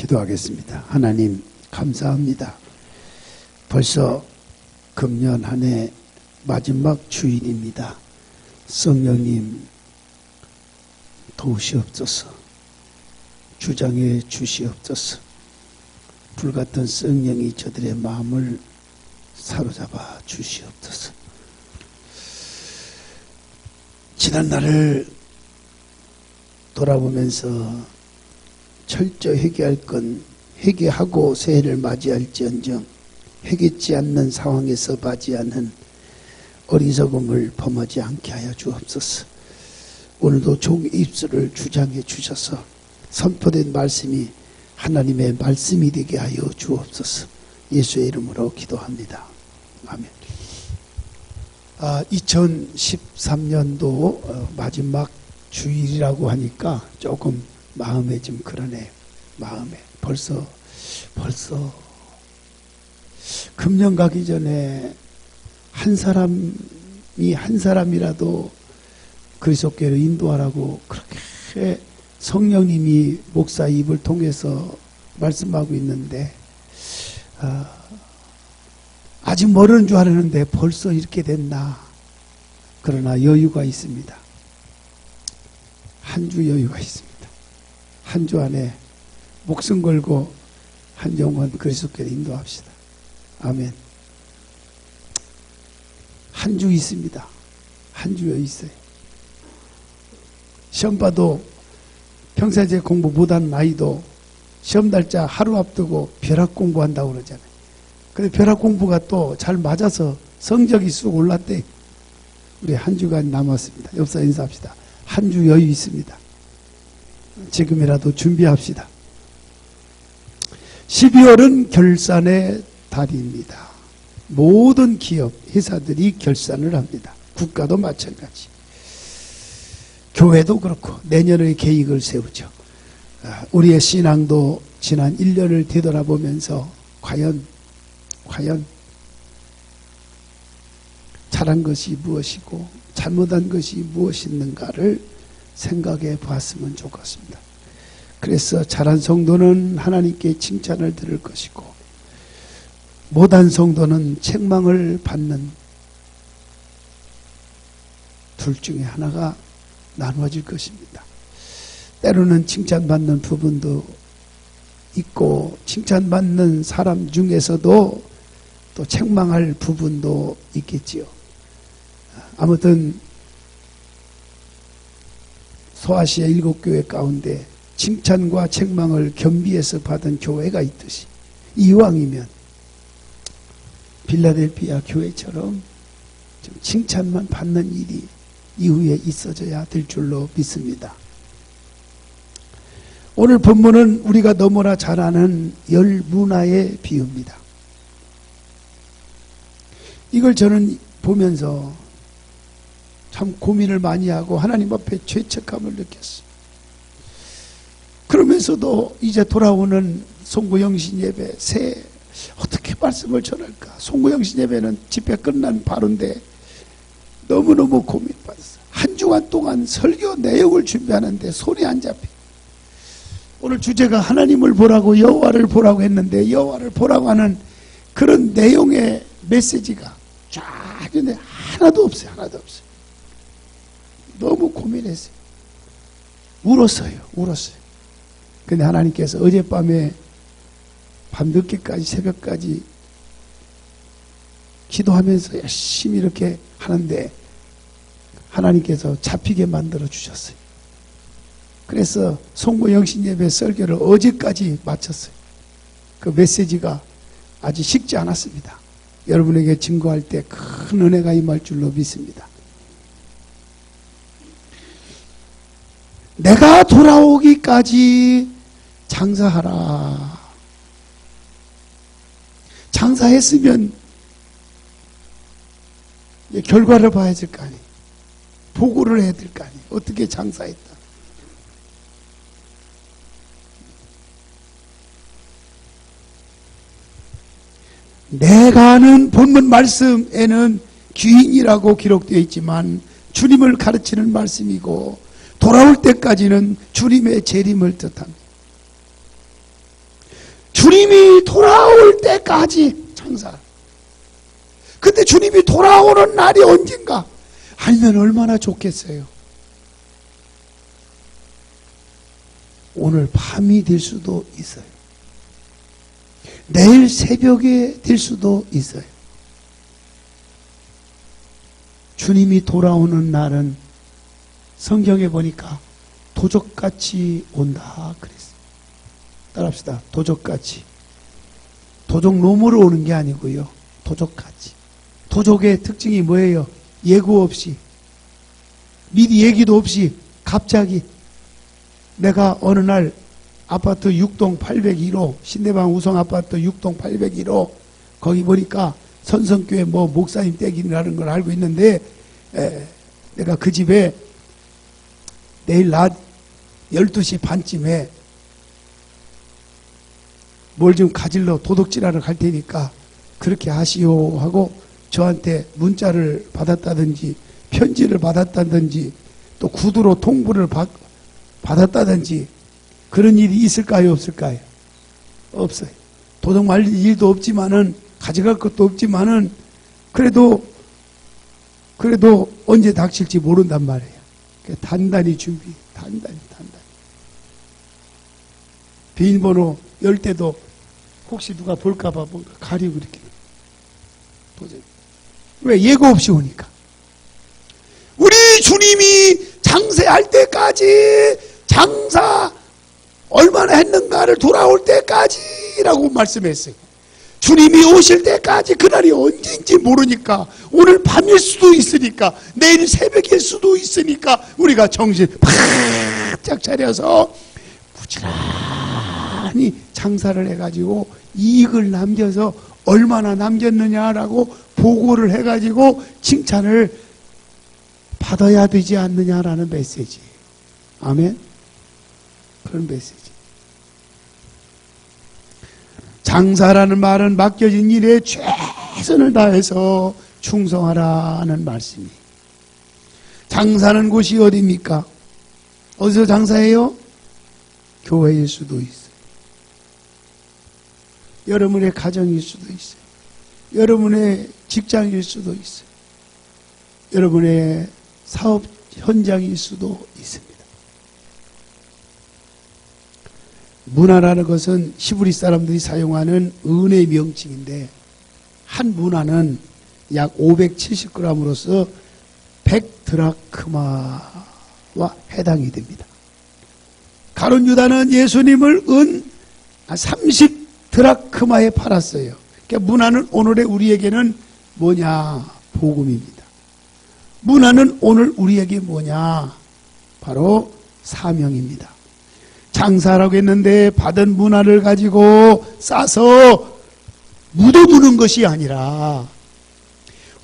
기도하겠습니다. 하나님 감사합니다. 벌써 금년 한 해 마지막 주일입니다. 성령님 도우시옵소서. 주장해 주시옵소서. 불같은 성령이 저들의 마음을 사로잡아 주시옵소서. 지난 날을 돌아보면서 철저히 회개할 건 회개하고 새해를 맞이할지언정 회개치 않는 상황에서 맞이하는 어리석음을 범하지 않게 하여 주옵소서. 오늘도 종의 입술을 주장해 주셔서 선포된 말씀이 하나님의 말씀이 되게 하여 주옵소서. 예수의 이름으로 기도합니다. 아멘. 2013년도 마지막 주일이라고 하니까 조금 마음에 좀 그러네요. 마음에 벌써 금년 가기 전에 한 사람이라도 그리스도교를 인도하라고 그렇게 성령님이 목사 입을 통해서 말씀하고 있는데 아직 모르는 줄 알았는데 벌써 이렇게 됐나. 그러나 여유가 있습니다. 한 주 여유가 있습니다. 한 주 안에 목숨 걸고 한 영혼 그리스도교를 인도합시다. 아멘. 한 주 있습니다. 한 주 여유 있어요. 시험 봐도 평사제 공부 못한 아이도 시험 날짜 하루 앞두고 벼락 공부한다고 그러잖아요. 근데 벼락 공부가 또 잘 맞아서 성적이 쑥 올랐대. 우리 한 주간 남았습니다. 옆사 인사합시다. 한 주 여유 있습니다. 지금이라도 준비합시다. 12월은 결산의 달입니다. 모든 기업, 회사들이 결산을 합니다. 국가도 마찬가지. 교회도 그렇고 내년의 계획을 세우죠. 우리의 신앙도 지난 1년을 되돌아보면서 과연 잘한 것이 무엇이고 잘못한 것이 무엇이있는가를 생각해 보았으면 좋겠습니다. 그래서 잘한 성도는 하나님께 칭찬을 들을 것이고 못한 성도는 책망을 받는 둘 중에 하나가 나누어질 것입니다. 때로는 칭찬받는 부분도 있고 칭찬받는 사람 중에서도 또 책망할 부분도 있겠지요. 아무튼 소아시아 7교회 가운데 칭찬과 책망을 겸비해서 받은 교회가 있듯이 이왕이면 빌라델피아 교회처럼 좀 칭찬만 받는 일이 이후에 있어져야 될 줄로 믿습니다. 오늘 본문은 우리가 너무나 잘 아는 열 문화의 비유입니다. 이걸 저는 보면서 참 고민을 많이 하고 하나님 앞에 죄책감을 느꼈어요. 그러면서도 이제 돌아오는 송구영신 예배 새해 어떻게 말씀을 전할까. 송구영신 예배는 집회 끝난 바로인데 너무너무 고민받았어요. 한 주간 동안 설교 내용을 준비하는데 손이 안 잡혀. 오늘 주제가 하나님을 보라고 여호와를 보라고 했는데 여호와를 보라고 하는 그런 내용의 메시지가 쫙 있는데 하나도 없어요. 너무 고민했어요. 울었어요. 근데 하나님께서 어젯밤에 밤늦게까지 새벽까지 기도하면서 열심히 이렇게 하는데 하나님께서 잡히게 만들어 주셨어요. 그래서 송구영신 예배 설교를 어제까지 마쳤어요. 그 메시지가 아직 식지 않았습니다. 여러분에게 증거할 때 큰 은혜가 임할 줄로 믿습니다. 내가 돌아오기까지 장사하라. 장사했으면 결과를 봐야 될 거 아니에요. 보고를 해야 될 거 아니에요. 어떻게 장사했다. 내가 아는 본문 말씀에는 귀인이라고 기록되어 있지만 주님을 가르치는 말씀이고 돌아올 때까지는 주님의 재림을 뜻합니다. 주님이 돌아올 때까지 장사. 근데 주님이 돌아오는 날이 언젠가 알면 얼마나 좋겠어요. 오늘 밤이 될 수도 있어요. 내일 새벽에 될 수도 있어요. 주님이 돌아오는 날은 성경에 보니까 도적같이 온다 그랬어요. 따라합시다. 도적같이. 도적놈으로 오는 게 아니고요. 도적같이. 도적의 특징이 뭐예요? 예고 없이, 미리 얘기도 없이 갑자기. 내가 어느 날 아파트 6동 801호 신대방 우성 아파트 6동 801호 거기 보니까 선성교회 뭐 목사님 댁이라는 걸 알고 있는데 내가 그 집에 내일 낮 12시 반쯤에 뭘 좀 가질러 도둑질하러 갈 테니까 그렇게 하시오 하고 저한테 문자를 받았다든지 편지를 받았다든지 또 구두로 통보를 받았다든지 그런 일이 있을까요? 없을까요? 없어요. 도둑 말릴 일도 없지만은 가져갈 것도 없지만은 그래도 언제 닥칠지 모른단 말이에요. 단단히 준비, 단단히. 비밀번호 열 때도 혹시 누가 볼까봐 뭔가 가리고 이렇게. 도저히. 왜? 예고 없이 오니까. 우리 주님이 장세할 때까지 장사 얼마나 했는가를 돌아올 때까지라고 말씀했어요. 주님이 오실 때까지 그날이 언제인지 모르니까 오늘 밤일 수도 있으니까 내일 새벽일 수도 있으니까 우리가 정신 바짝 차려서 부지런히 장사를 해가지고 이익을 남겨서 얼마나 남겼느냐라고 보고를 해가지고 칭찬을 받아야 되지 않느냐라는 메시지. 아멘. 그런 메시지. 장사라는 말은 맡겨진 일에 최선을 다해서 충성하라는 말씀이. 장사하는 곳이 어디입니까? 어디서 장사해요? 교회일 수도 있어요. 여러분의 가정일 수도 있어요. 여러분의 직장일 수도 있어요. 여러분의 사업 현장일 수도 있습니다. 문화라는 것은 히브리 사람들이 사용하는 은의 명칭인데 한 문화는 약 570g으로서 100드라크마와 해당이 됩니다. 가룟 유다는 예수님을 은 30드라크마에 팔았어요. 그러니까 문화는 오늘의 우리에게는 뭐냐? 복음입니다. 문화는 오늘 우리에게 뭐냐? 바로 사명입니다. 장사라고 했는데 받은 문화를 가지고 싸서 묻어두는 것이 아니라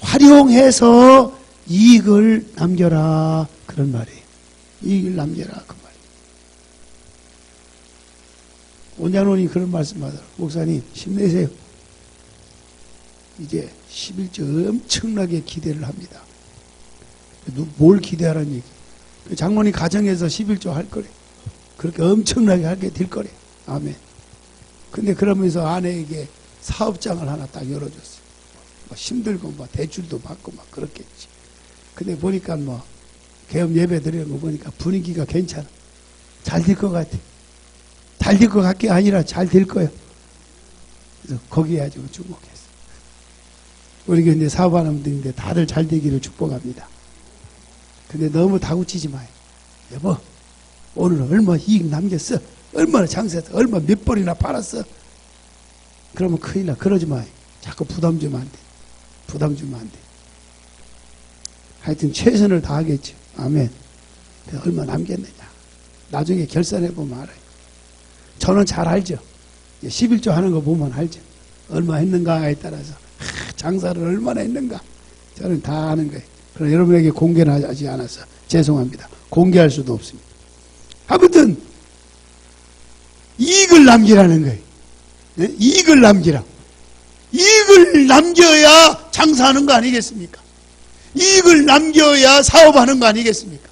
활용해서 이익을 남겨라 그런 말이에요. 이익을 남겨라 그 말이에요. 원장론이 그런 말씀하더라고요. 목사님 힘내세요. 이제 11조 엄청나게 기대를 합니다. 뭘 기대하라는 얘기? 장모님 가정에서 11조 할 거래. 그렇게 엄청나게 하게 될 거래. 아멘. 근데 그러면서 아내에게 사업장을 하나 딱 열어줬어요. 뭐 힘들고 뭐 대출도 받고 막 그렇겠지. 근데 보니까 뭐 개업 예배 드리는 거 보니까 분위기가 괜찮아. 잘 될 것 같아. 잘 될 것 같게 아니라 잘 될 거예요. 그래서 거기에 가지고 주목했어. 우리 근데 사업하는 분들인데 다들 잘 되기를 축복합니다. 근데 너무 다구치지 마요. 여보, 오늘 얼마 이익 남겼어? 얼마나 장사했어? 얼마 몇 벌이나 팔았어? 그러면 큰일 나. 그러지 마요. 자꾸 부담 주면 안 돼. 부담 주면 안 돼. 하여튼 최선을 다하겠죠. 아멘. 얼마 남겼느냐. 나중에 결산해보면 알아요. 저는 잘 알죠. 11조 하는 거 보면 알죠. 얼마 했는가에 따라서 장사를 얼마나 했는가. 저는 다 아는 거예요. 그러나 여러분에게 공개는 하지 않아서 죄송합니다. 공개할 수도 없습니다. 아무튼 이익을 남기라는 거예요. 네? 이익을 남기라. 이익을 남겨야 장사하는 거 아니겠습니까? 이익을 남겨야 사업하는 거 아니겠습니까?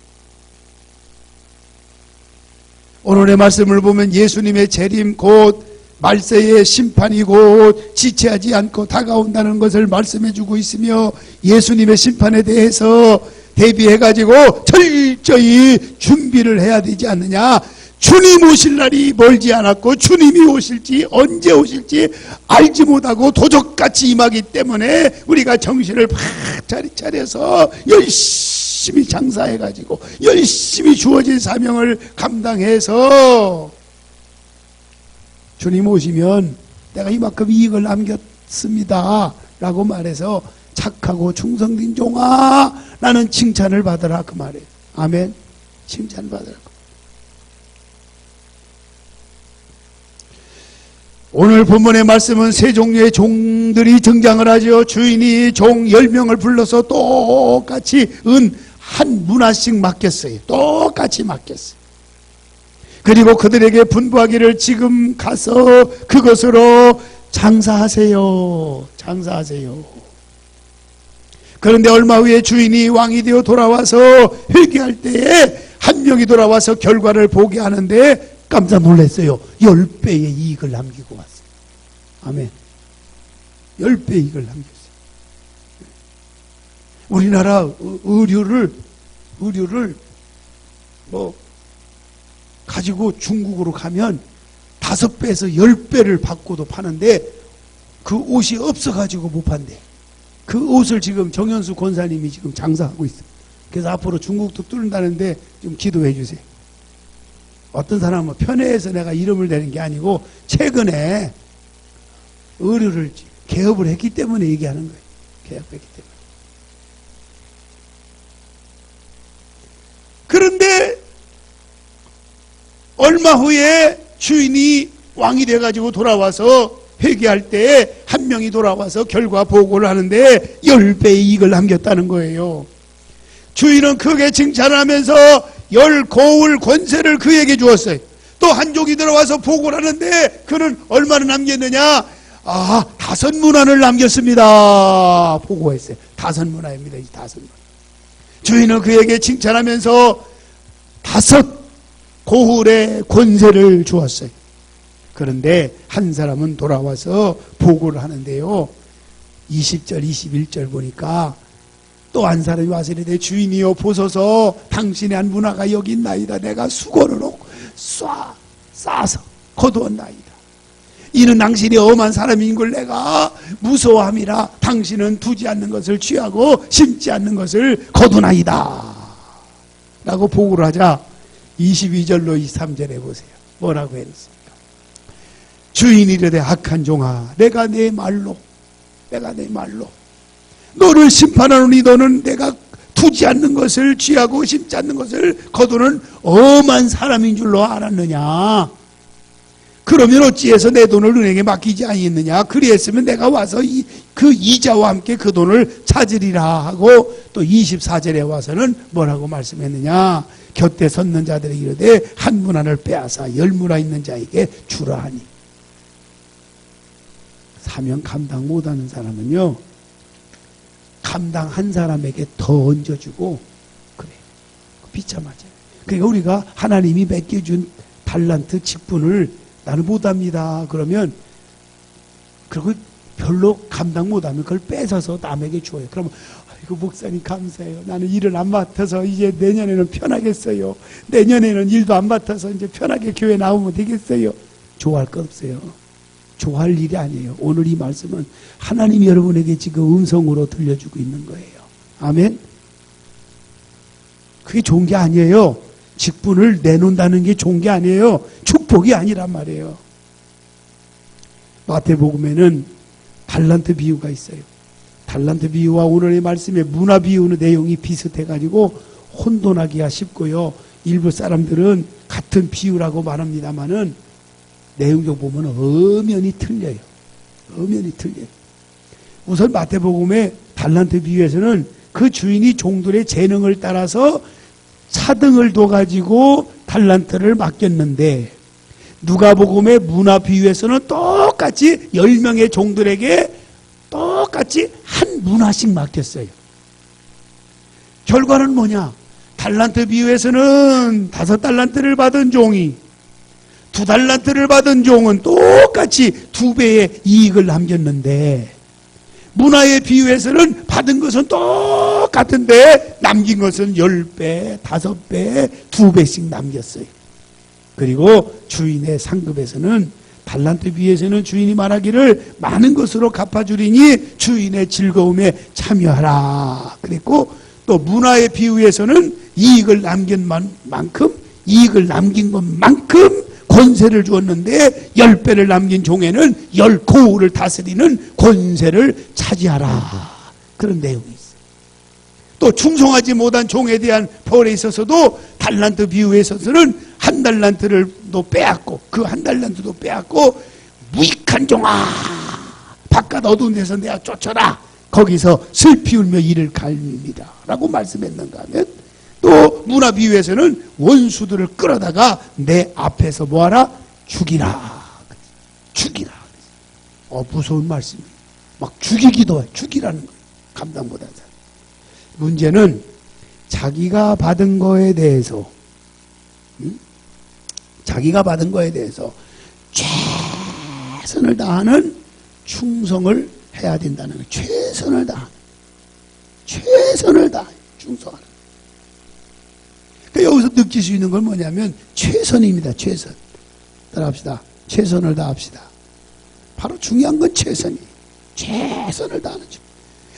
오늘의 말씀을 보면 예수님의 재림 곧 말세의 심판이고 지체하지 않고 다가온다는 것을 말씀해주고 있으며, 예수님의 심판에 대해서 대비해가지고 철저히 준비를 해야 되지 않느냐. 주님 오실 날이 멀지 않았고 주님이 오실지 언제 오실지 알지 못하고 도적같이 임하기 때문에 우리가 정신을 팍 차려서 열심히 장사해가지고 열심히 주어진 사명을 감당해서 주님 오시면 내가 이만큼 이익을 남겼습니다 라고 말해서 착하고 충성된 종아 나는 칭찬을 받으라 그 말이에요. 아멘. 칭찬 받으라. 오늘 본문의 말씀은 세 종류의 종들이 등장을 하죠. 주인이 종 10명을 불러서 똑같이 은 한 문화씩 맡겼어요. 똑같이 맡겼어요. 그리고 그들에게 분부하기를 지금 가서 그것으로 장사하세요. 장사하세요. 그런데 얼마 후에 주인이 왕이 되어 돌아와서 회개할 때에 한 명이 돌아와서 결과를 보게 하는데 깜짝 놀랐어요. 10배의 이익을 남기고 왔어요. 아멘. 10배 이익을 남겼어요. 우리나라 의류를 가지고 중국으로 가면 5배에서 10배를 받고도 파는데 그 옷이 없어가지고 못 판대. 그 옷을 지금 정현수 권사님이 지금 장사하고 있어요. 그래서 앞으로 중국도 뚫는다는데 좀 기도해 주세요. 어떤 사람은 편애해서 내가 이름을 내는 게 아니고 최근에 의류를 개업을 했기 때문에 얘기하는 거예요. 개업했기 때문에. 그런데 얼마 후에 주인이 왕이 돼가지고 돌아와서 회개할 때 한 명이 돌아와서 결과 보고를 하는데 10배의 이익을 남겼다는 거예요. 주인은 크게 칭찬하면서 10고울 권세를 그에게 주었어요. 또 한 종이 들어와서 보고를 하는데 그는 얼마나 남겼느냐? 5문화를 남겼습니다. 보고했어요. 5문화입니다. 이 5문화. 주인은 그에게 칭찬하면서 5고울의 권세를 주었어요. 그런데 한 사람은 돌아와서 보고를 하는데요. 20절, 21절 보니까 또 한 사람이 와서 이르되 주인이여 보소서 당신의 한 문화가 여기 있나이다. 내가 수고를 싸서 거두었나이다. 이는 당신이 엄한 사람인 걸 내가 무서워함이라 당신은 두지 않는 것을 취하고 심지 않는 것을 거두나이다 라고 보고를 하자 22절로 23절에 보세요. 뭐라고 했습니까? 주인이 이르되 악한 종아 내가 내 말로 너를 심판하노니 너는 내가 두지 않는 것을 취하고 심지 않는 것을 거두는 엄한 사람인 줄로 알았느냐? 그러면 어찌해서 내 돈을 은행에 맡기지 아니했느냐? 그리했으면 내가 와서 그 이자와 함께 그 돈을 찾으리라 하고 또 24절에 와서는 뭐라고 말씀했느냐? 곁에 섰는 자들에게 이르되 한 문화를 빼앗아 10문화 있는 자에게 주라 하니. 사명 감당 못하는 사람은요 감당한 사람에게 더 얹어주고 그래 비참하죠. 그러니까 우리가 하나님이 맡겨준 달란트 직분을 나는 못합니다 그러면 그리고 별로 감당 못하면 그걸 뺏어서 남에게 줘요. 그러면 아이고 목사님 감사해요. 나는 일을 안 맡아서 이제 내년에는 편하겠어요. 내년에는 일도 안 맡아서 이제 편하게 교회 나오면 되겠어요. 좋아할 것 없어요. 좋아할 일이 아니에요. 오늘 이 말씀은 하나님이 여러분에게 지금 음성으로 들려주고 있는 거예요. 아멘. 그게 좋은 게 아니에요. 직분을 내놓는다는 게 좋은 게 아니에요. 축복이 아니란 말이에요. 마태복음에는 달란트 비유가 있어요. 달란트 비유와 오늘의 말씀의 문화 비유의 내용이 비슷해가지고 혼돈하기가 쉽고요. 일부 사람들은 같은 비유라고 말합니다만은 내용적 보면 엄연히 틀려요. 엄연히 틀려요. 우선 마태복음의 달란트 비유에서는 그 주인이 종들의 재능을 따라서 차등을 둬가지고 달란트를 맡겼는데 누가복음의 문화 비유에서는 똑같이 10명의 종들에게 똑같이 한 문화씩 맡겼어요. 결과는 뭐냐? 달란트 비유에서는 5달란트를 받은 종이 2달란트를 받은 종은 똑같이 2배의 이익을 남겼는데, 문화에 비유해서는 받은 것은 똑같은데 남긴 것은 10배, 5배, 2배씩 남겼어요. 그리고 주인의 상급에서는 달란트 비유에서는 주인이 말하기를 많은 것으로 갚아주리니 주인의 즐거움에 참여하라 그랬고, 또 문화의 비유에서는 이익을 남긴 만큼, 이익을 남긴 것만큼 권세를 주었는데 10배를 남긴 종에는 10고을을 다스리는 권세를 차지하라, 그런 내용이 있어요. 또 충성하지 못한 종에 대한 벌에 있어서도 달란트 비유에 있어서는 1달란트를 또 빼앗고, 그 1달란트도 빼앗고, 무익한 종아, 바깥 어두운 데서 내가 쫓아라, 거기서 슬피 울며 이를 갈밉니다 라고 말씀했는가 하면, 또 문화 비유에서는 원수들을 끌어다가 내 앞에서 뭐하라? 죽이라. 죽이라. 무서운 말씀이에요. 막 죽이기도 해. 죽이라는 거예요. 감당 못한 사람. 문제는 자기가 받은 거에 대해서, 자기가 받은 거에 대해서 최선을 다하는 충성을 해야 된다는 거예요. 최선을 다하는, 최선을 다하는 충성하는. 여기서 느낄 수 있는 건 뭐냐면 최선입니다. 최선. 따라합시다. 최선을 다합시다. 바로 중요한 건 최선이에요. 최선을 다하는 중.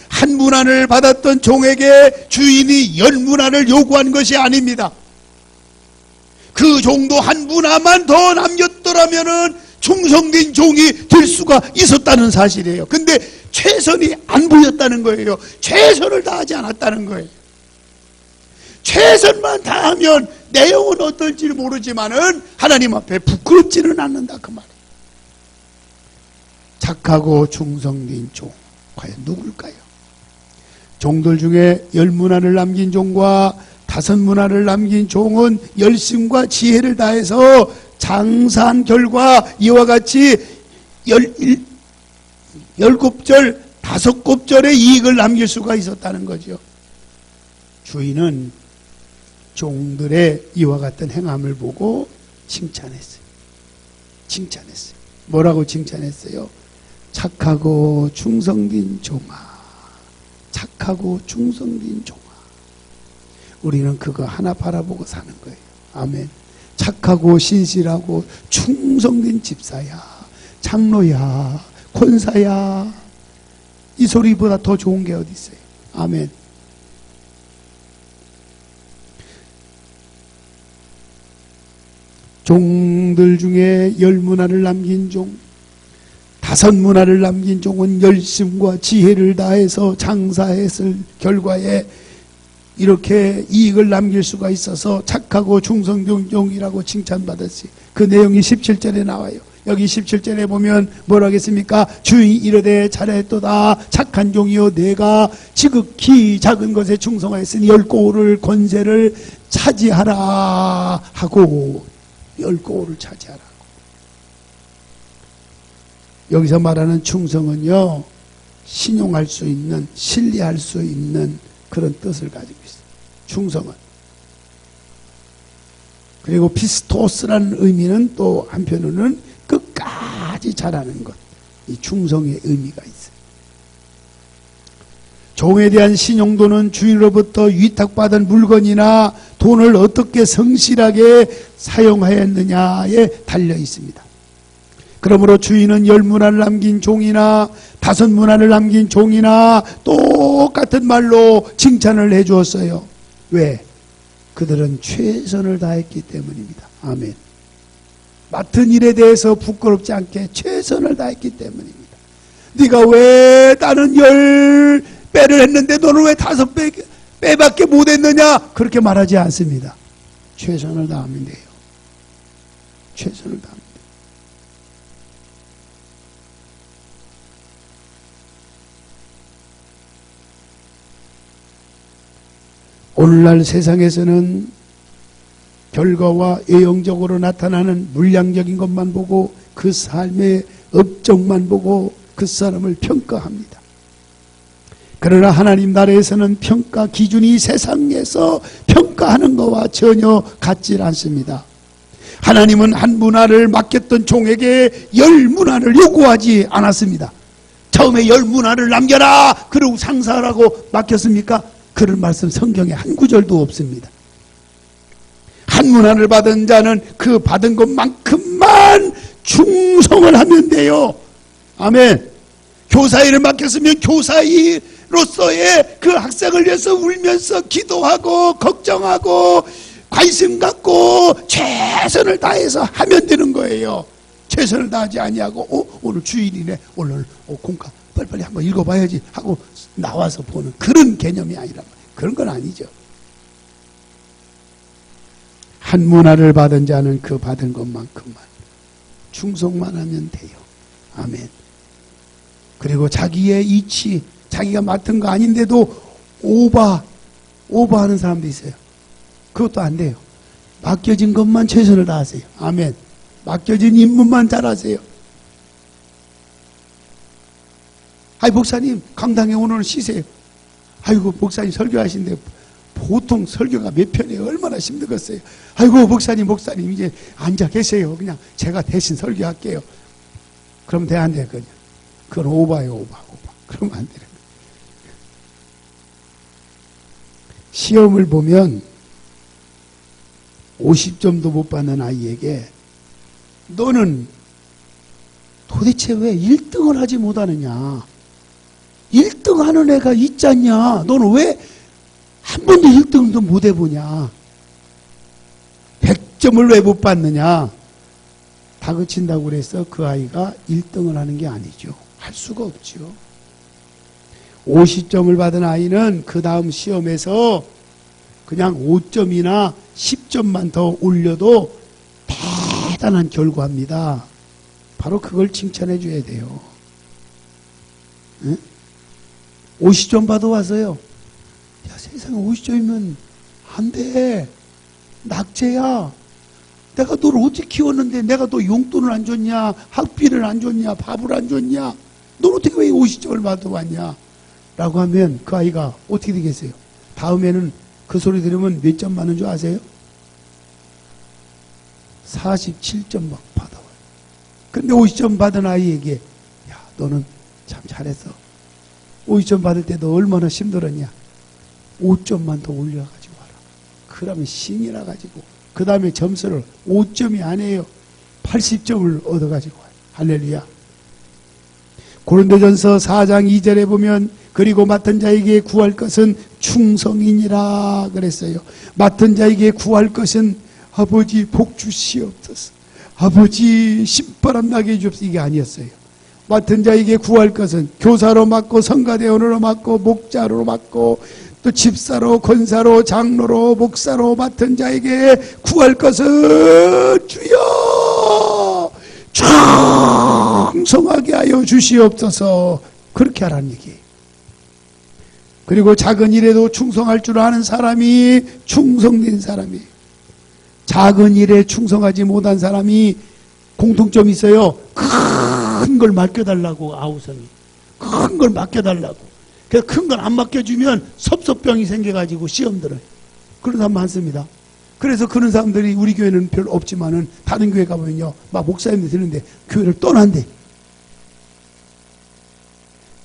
한 문안을 받았던 종에게 주인이 10문안을 요구한 것이 아닙니다. 그 종도 한 문화만 더 남겼더라면은 충성된 종이 될 수가 있었다는 사실이에요. 근데 최선이 안 보였다는 거예요. 최선을 다하지 않았다는 거예요. 최선만 다하면 내용은 어떨지 모르지만은 하나님 앞에 부끄럽지는 않는다, 그 말이에요. 착하고 충성된 종, 과연 누굴까요? 종들 중에 10문안을 남긴 종과 5문안을 남긴 종은 열심과 지혜를 다해서 장사한 결과 이와 같이 10곱절, 5곱절의 이익을 남길 수가 있었다는 거죠. 주인은 종들의 이와 같은 행함을 보고 칭찬했어요. 칭찬했어요. 뭐라고 칭찬했어요? 착하고 충성된 종아. 착하고 충성된 종아. 우리는 그거 하나 바라보고 사는 거예요. 아멘. 착하고 신실하고 충성된 집사야, 장로야, 권사야, 이 소리보다 더 좋은 게 어디 있어요? 아멘. 종들 중에 10문안을 남긴 종, 5문안을 남긴 종은 열심과 지혜를 다해서 장사했을 결과에 이렇게 이익을 남길 수가 있어서 착하고 충성된 종이라고 칭찬받았어요. 그 내용이 17절에 나와요. 여기 17절에 보면 뭐라 하겠습니까? 주인이 이르되 잘했도다 착한 종이요 내가 지극히 작은 것에 충성하였으니 10고을을 권세를 차지하라 하고 10고을을 차지하라고. 여기서 말하는 충성은요, 신용할 수 있는, 신뢰할 수 있는 그런 뜻을 가지고 있어요. 충성은. 그리고 피스토스라는 의미는 또 한편으로는 끝까지 잘하는 것. 이 충성의 의미가 있어요. 종에 대한 신용도는 주인으로부터 위탁받은 물건이나 돈을 어떻게 성실하게 사용하였느냐에 달려 있습니다. 그러므로 주인은 10문안을 남긴 종이나 5문안을 남긴 종이나 똑같은 말로 칭찬을 해주었어요. 왜? 그들은 최선을 다했기 때문입니다. 아멘. 맡은 일에 대해서 부끄럽지 않게 최선을 다했기 때문입니다. 네가 왜 나는 10배를 했는데 너는 왜 5배밖에 못했느냐? 그렇게 말하지 않습니다. 최선을 다하면 돼요. 최선을 다합니다. 오늘날 세상에서는 결과와 외형적으로 나타나는 물량적인 것만 보고 그 삶의 업적만 보고 그 사람을 평가합니다. 그러나 하나님 나라에서는 평가 기준이 세상에서 평가하는 것과 전혀 같지 않습니다. 하나님은 한 문화를 맡겼던 종에게 10문화를 요구하지 않았습니다. 처음에 10문화를 남겨라 그러고 상사라고 맡겼습니까? 그런 말씀 성경에 한 구절도 없습니다. 한 문화를 받은 자는 그 받은 것만큼만 충성을 하면 돼요. 아멘. 교사 일을 맡겼으면 교사로서의 그 학생을 위해서 울면서 기도하고 걱정하고 관심 갖고 최선을 다해서 하면 되는 거예요. 최선을 다하지 아니하고 오늘 주일이네 오늘 공과 빨리빨리 한번 읽어봐야지 하고 나와서 보는 그런 개념이 아니란 말이에요. 그런 건 아니죠. 한 문화를 받은 자는 그 받은 것만큼만 충성만 하면 돼요. 아멘. 그리고 자기의 이치, 자기가 맡은 거 아닌데도 오버하는 사람도 있어요. 그것도 안 돼요. 맡겨진 것만 최선을 다하세요. 아멘. 맡겨진 임무만 잘하세요. 아이 목사님 강당에 오늘 쉬세요. 아이고 목사님 설교하신데 보통 설교가 몇 편이에요. 얼마나 힘들겠어요. 아이고 목사님 이제 앉아 계세요. 그냥 제가 대신 설교할게요. 그럼 돼 안 돼? 그냥 그건 오바예요. 오바. 그러면 안 돼요. 시험을 보면 50점도 못 받는 아이에게 너는 도대체 왜 1등을 하지 못하느냐? 1등 하는 애가 있잖냐? 너는 왜 한 번도 1등도 못 해보냐? 100점을 왜 못 받느냐? 다그친다고 그래서 그 아이가 1등을 하는 게 아니죠. 할 수가 없죠. 50점을 받은 아이는 그 다음 시험에서 그냥 5점이나 10점만 더 올려도 대단한 결과입니다. 바로 그걸 칭찬해 줘야 돼요. 응? 50점 받아와서요. 야, 세상에 50점이면 안 돼. 낙제야. 내가 너를 어떻게 키웠는데 내가 너 용돈을 안 줬냐? 학비를 안 줬냐? 밥을 안 줬냐? 너 어떻게 왜 50점을 받아왔냐? 라고 하면 그 아이가 어떻게 되겠어요? 다음에는 그 소리 들으면 몇 점 받는 줄 아세요? 47점 막 받아와요. 근데 50점 받은 아이에게 야 너는 참 잘했어. 50점 받을 때 너 얼마나 힘들었냐? 5점만 더 올려가지고 와라. 그러면 신이 나가지고 그 다음에 점수를 5점이 아니에요. 80점을 얻어가지고 와요. 할렐루야. 고린도전서 4장 2절에 보면 그리고 맡은 자에게 구할 것은 충성이니라 그랬어요. 맡은 자에게 구할 것은 아버지 복 주시옵소서. 아버지 신바람 나게 해주옵소서. 이게 아니었어요. 맡은 자에게 구할 것은 교사로 맡고 성가대원으로 맡고 목자로 맡고 또 집사로 권사로 장로로 목사로 맡은 자에게 구할 것은 주여 충성하게 하여 주시옵소서. 그렇게 하라는 얘기예요. 그리고 작은 일에도 충성할 줄 아는 사람이 충성된 사람이에요. 작은 일에 충성하지 못한 사람이 공통점이 있어요. 큰 걸 맡겨달라고 아우성이. 큰 걸 맡겨달라고. 그래서 큰 걸 안 맡겨주면 섭섭병이 생겨가지고 시험 들어요. 그런 사람 많습니다. 그래서 그런 사람들이 우리 교회는 별로 없지만은 다른 교회 가보면요. 막 목사님들 드는데 교회를 떠난대.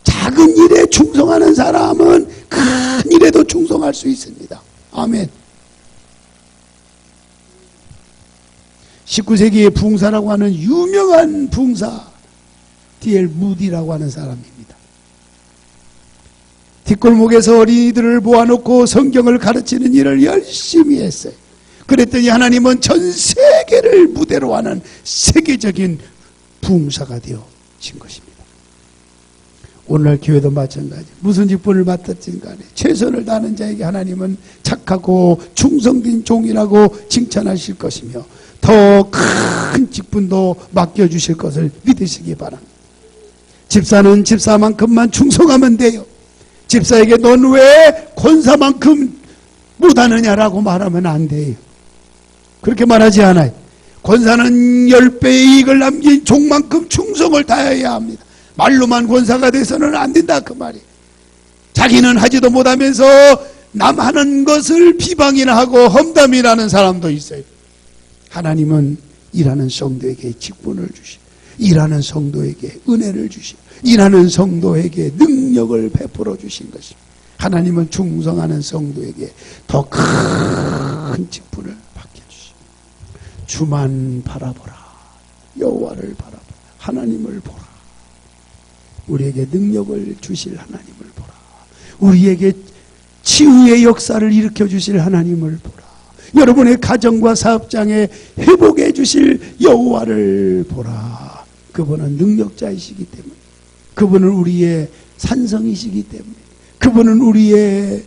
작은 일에 충성하는 사람은 큰 일에도 충성할 수 있습니다. 아멘. 19세기의 부흥사라고 하는 유명한 부흥사 D.L. 무디라고 하는 사람입니다. 뒷골목에서 어린이들을 모아놓고 성경을 가르치는 일을 열심히 했어요. 그랬더니 하나님은 전 세계를 무대로 하는 세계적인 부흥사가 되어진 것입니다. 오늘날 교회도 마찬가지. 무슨 직분을 맡았든 간에 최선을 다하는 자에게 하나님은 착하고 충성된 종이라고 칭찬하실 것이며 더 큰 직분도 맡겨주실 것을 믿으시기 바랍니다. 집사는 집사만큼만 충성하면 돼요. 집사에게 넌 왜 권사만큼 못하느냐라고 말하면 안 돼요. 그렇게 말하지 않아요. 권사는 10배의 이익을 남긴 종만큼 충성을 다해야 합니다. 말로만 권사가 돼서는 안 된다 그 말이에요. 자기는 하지도 못하면서 남 하는 것을 비방이나 하고 험담이나 하는 사람도 있어요. 하나님은 일하는 성도에게 직분을 주시고, 일하는 성도에게 은혜를 주시고, 일하는 성도에게 능력을 베풀어 주신 것입니다. 하나님은 충성하는 성도에게 더 큰 직분을 받게 주시고, 주만 바라보라. 여호와를 바라보라. 하나님을 보라. 우리에게 능력을 주실 하나님을 보라. 우리에게 치유의 역사를 일으켜 주실 하나님을 보라. 여러분의 가정과 사업장에 회복해 주실 여호와를 보라. 그분은 능력자이시기 때문에, 그분은 우리의 산성이시기 때문에, 그분은 우리의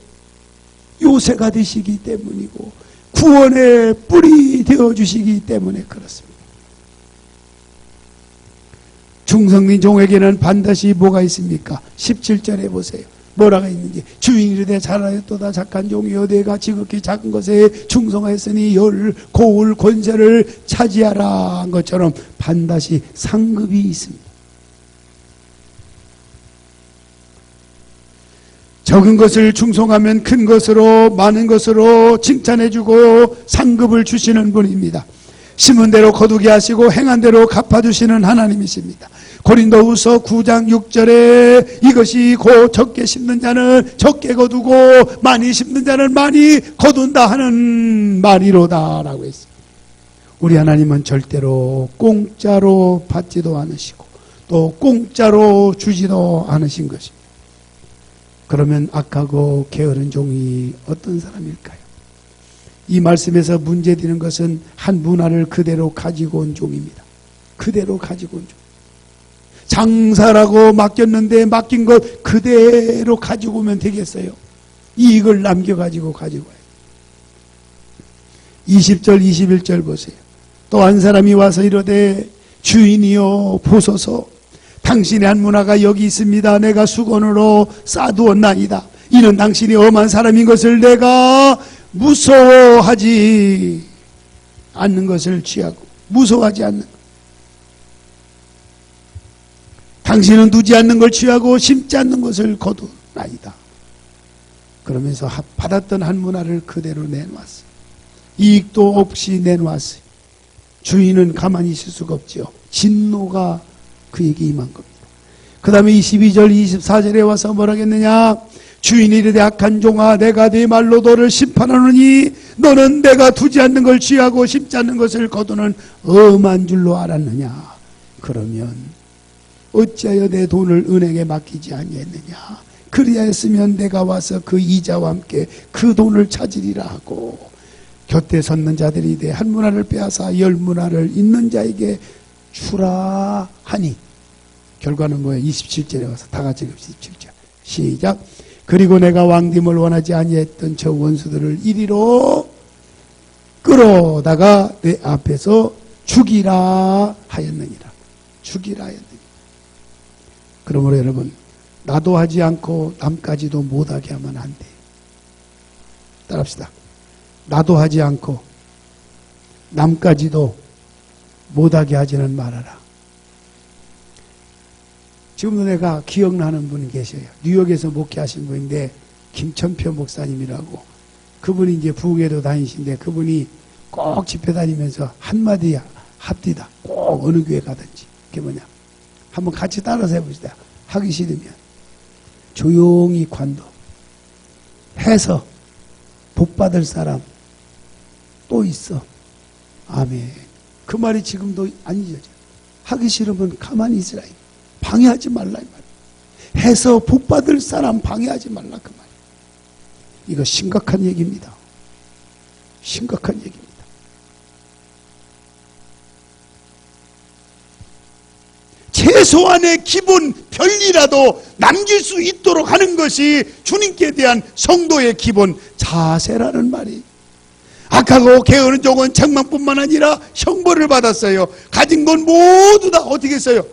요새가 되시기 때문이고 구원의 뿔이 되어주시기 때문에 그렇습니다. 중성민 종에게는 반드시 뭐가 있습니까? 17절에 보세요. 뭐라고 있는지. 주인이 이르되 잘하였도다 착한 종이여 내가 지극히 작은 것에 충성하였으니 열 고울 권세를 차지하라 한 것처럼 반드시 상급이 있습니다. 적은 것을 충성하면 큰 것으로 많은 것으로 칭찬해주고 상급을 주시는 분입니다. 심은 대로 거두게 하시고 행한 대로 갚아주시는 하나님이십니다. 고린도후서 9장 6절에 이것이 곧 적게 심는 자는 적게 거두고 많이 심는 자는 많이 거둔다 하는 말이로다 라고 했습니다. 우리 하나님은 절대로 공짜로 받지도 않으시고 또 공짜로 주지도 않으신 것입니다. 그러면 악하고 게으른 종이 어떤 사람일까요? 이 말씀에서 문제되는 것은 한 문화를 그대로 가지고 온 종입니다. 그대로 가지고 온 종. 장사라고 맡겼는데 맡긴 것 그대로 가지고 오면 되겠어요? 이익을 남겨가지고 가지고 와요. 20절 21절 보세요. 또 한 사람이 와서 이르되 주인이여 보소서 당신의 한 문화가 여기 있습니다. 내가 수건으로 싸두었나이다. 이는 당신이 엄한 사람인 것을 내가 무서워하지 않는 것을 취하고 무서워하지 않는 것. 당신은 두지 않는 걸 취하고 심지 않는 것을 거두나이다. 그러면서 받았던 한 문화를 그대로 내놓았어요. 이익도 없이 내놓았어요. 주인은 가만히 있을 수가 없지요. 진노가 그에게 임한 겁니다. 그 다음에 22절 24절에 와서 뭐라겠느냐. 주인이 이르되 악한 종아 내가 네 말로 너를 심판하노니 너는 내가 두지 않는 걸 취하고 심지 않는 것을 거두는 엄한 줄로 알았느냐. 그러면 어찌하여 내 돈을 은행에 맡기지 아니했느냐. 그리하였으면 내가 와서 그 이자와 함께 그 돈을 찾으리라 하고 곁에 섰는 자들이 이르되 한 문화를 빼앗아 열 문화를 있는 자에게 주라 하니 결과는 뭐예요? 27절에 와서 다 같이 27절 시작. 그리고 내가 왕됨을 원하지 아니했던 저 원수들을 이리로 끌어다가 내 앞에서 죽이라 하였느니라. 죽이라 하였느니라. 그러므로 여러분 나도 하지 않고 남까지도 못하게 하면 안 돼. 따라합시다. 나도 하지 않고 남까지도 못하게 하지는 말아라. 지금도 내가 기억나는 분이 계셔요. 뉴욕에서 목회하신 분인데 김천표 목사님이라고. 그분이 이제 부흥회도 다니신데 그분이 꼭 집회 다니면서 한마디 합디다. 꼭 어느 교회 가든지. 그게 뭐냐. 한번 같이 따라서 해봅시다. 하기 싫으면 조용히 관둬. 해서 복 받을 사람 또 있어. 아멘. 그 말이 지금도 안 잊어져. 하기 싫으면 가만히 있으라. 방해하지 말라 이 말. 해서 복 받을 사람 방해하지 말라 그 말. 이거 심각한 얘기입니다. 심각한 얘기입니다. 최소한의 기본 별이라도 남길 수 있도록 하는 것이 주님께 대한 성도의 기본 자세라는 말이. 악하고 게으른 종은 책망뿐만 아니라 형벌을 받았어요. 가진 건 모두 다 어떻게 했어요?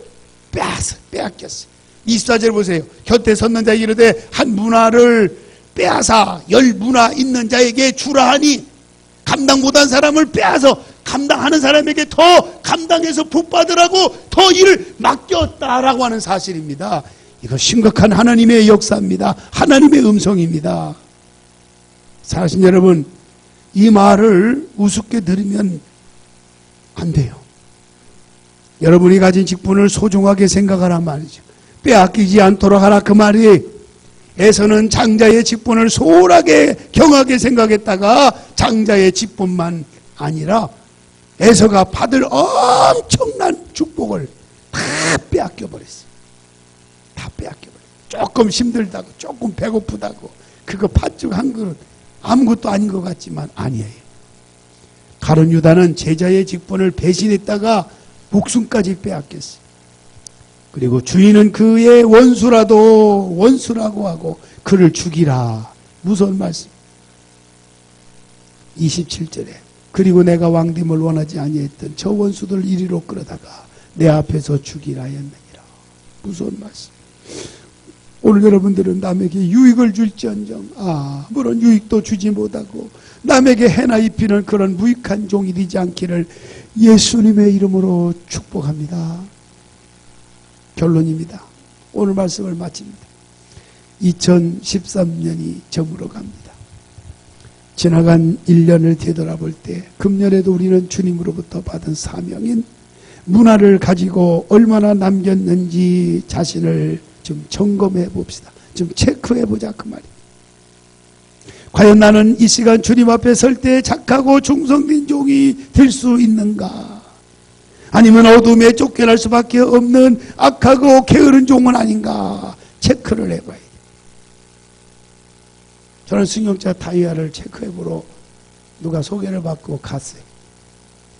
빼앗겼어요. 24절 보세요. 곁에 섰는 자에게 이르되 한 문화를 빼앗아 열 문화 있는 자에게 주라 하니 감당 못한 사람을 빼앗아 감당하는 사람에게 더 감당해서 복 받으라고 더 일을 맡겼다라고 하는 사실입니다. 이거 심각한 하나님의 역사입니다. 하나님의 음성입니다. 사랑하신 여러분, 이 말을 우습게 들으면 안 돼요. 여러분이 가진 직분을 소중하게 생각하란 말이죠. 빼앗기지 않도록 하라 그 말이. 에서는 장자의 직분을 소홀하게 경하게 생각했다가 장자의 직분만 아니라 에서가 받을 엄청난 축복을 다 빼앗겨버렸어요. 다 빼앗겨버렸어요. 조금 힘들다고, 조금 배고프다고, 그거 팥죽 한 그릇 아무것도 아닌 것 같지만 아니에요. 가룟 유다는 제자의 직분을 배신했다가 목숨까지 빼앗겼어요. 그리고 주인은 그의 원수라고 하고 그를 죽이라. 무서운 말씀. 27절에 그리고 내가 왕됨을 원하지 아니했던 저 원수들 이리로 끌어다가 내 앞에서 죽이라 했느니라. 무서운 말씀. 오늘 여러분들은 남에게 유익을 줄지언정 아무런 유익도 주지 못하고 남에게 해나 입히는 그런 무익한 종이 되지 않기를 예수님의 이름으로 축복합니다. 결론입니다. 오늘 말씀을 마칩니다. 2013년이 저물어 갑니다. 지나간 1년을 되돌아볼 때 금년에도 우리는 주님으로부터 받은 사명인 문화를 가지고 얼마나 남겼는지 자신을 좀 점검해 봅시다. 좀 체크해 보자 그 말이에요. 과연 나는 이 시간 주님 앞에 설 때 착하고 충성된 종이 될 수 있는가? 아니면 어둠에 쫓겨날 수밖에 없는 악하고 게으른 종은 아닌가? 체크를 해봐야 돼요. 저는 승용차 타이어를 체크해보러 누가 소개를 받고 갔어요.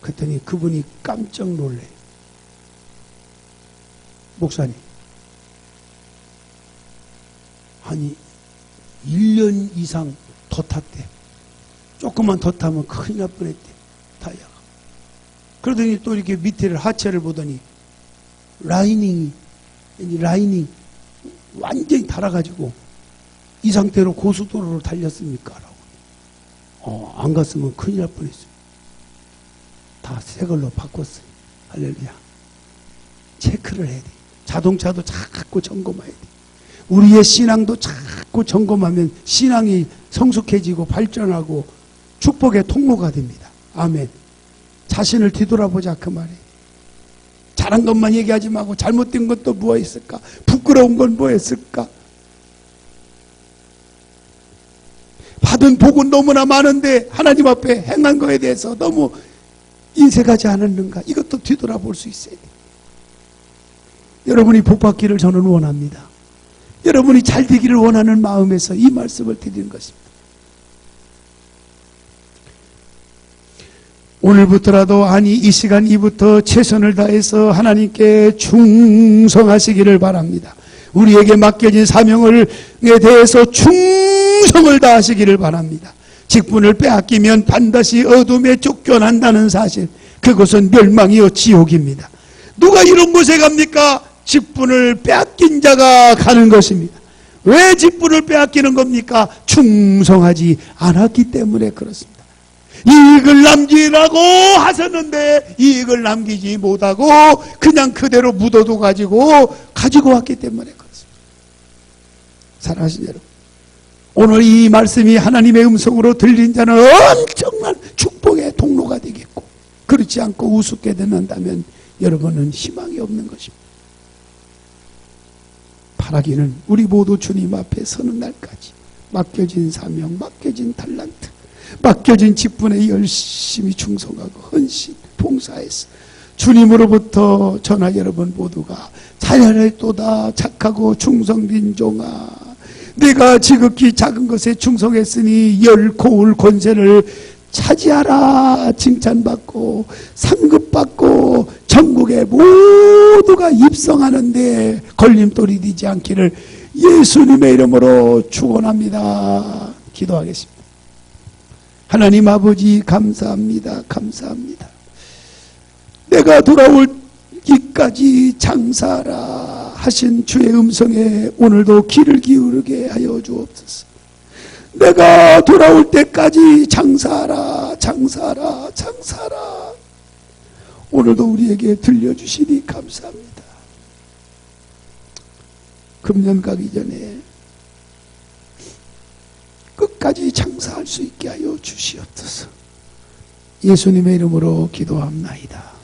그랬더니 그분이 깜짝 놀래요. 목사님, 아니 1년 이상 더 탔대. 조금만 더 타면 큰일 날 뻔했대, 타이어가. 그러더니 또 이렇게 밑에를 하체를 보더니 라이닝 완전히 달아가지고 이 상태로 고속도로를 달렸습니까? 라고. 안 갔으면 큰일 날 뻔했어요. 다 새 걸로 바꿨어요. 할렐루야. 체크를 해야 돼. 자동차도 자꾸 점검해야 돼. 우리의 신앙도 자꾸 점검하면 신앙이 성숙해지고 발전하고 축복의 통로가 됩니다. 아멘. 자신을 뒤돌아보자 그 말이에요. 잘한 것만 얘기하지 말고 잘못된 것도 뭐가 있을까? 부끄러운 건 뭐가 있을까? 받은 복은 너무나 많은데 하나님 앞에 행한 거에 대해서 너무 인색하지 않았는가? 이것도 뒤돌아볼 수 있어야 돼요. 여러분이 복받기를 저는 원합니다. 여러분이 잘 되기를 원하는 마음에서 이 말씀을 드리는 것입니다. 오늘부터라도 아니 이 시간 이부터 최선을 다해서 하나님께 충성하시기를 바랍니다. 우리에게 맡겨진 사명에 대해서 충성을 다하시기를 바랍니다. 직분을 빼앗기면 반드시 어둠에 쫓겨난다는 사실, 그것은 멸망이요 지옥입니다. 누가 이런 곳에 갑니까? 직분을 빼앗긴 자가 가는 것입니다. 왜 직분을 빼앗기는 겁니까? 충성하지 않았기 때문에 그렇습니다. 이익을 남기라고 하셨는데 이익을 남기지 못하고 그냥 그대로 묻어도 가지고 왔기 때문에 그렇습니다. 사랑하신 여러분, 오늘 이 말씀이 하나님의 음성으로 들린 자는 엄청난 축복의 통로가 되겠고, 그렇지 않고 우습게 듣는다면 여러분은 희망이 없는 것입니다. 바라기는 우리 모두 주님 앞에 서는 날까지 맡겨진 사명, 맡겨진 달란트, 맡겨진 직분에 열심히 충성하고 헌신, 봉사해서 주님으로부터 저나 여러분 모두가 잘하였도다 착하고 충성된 종아, 내가 지극히 작은 것에 충성했으니 열 고울 권세를 차지하라 칭찬받고 상급받고 전국의 모두가 입성하는데 걸림돌이 되지 않기를 예수님의 이름으로 축원합니다. 기도하겠습니다. 하나님 아버지 감사합니다. 감사합니다. 내가 돌아올 기까지 장사하라 하신 주의 음성에 오늘도 귀를 기울이게 하여 주옵소서. 내가 돌아올 때까지 장사하라 장사하라 장사하라, 오늘도 우리에게 들려주시니 감사합니다. 금년 가기 전에 끝까지 장사할 수 있게 하여 주시옵소서. 예수님의 이름으로 기도합나이다.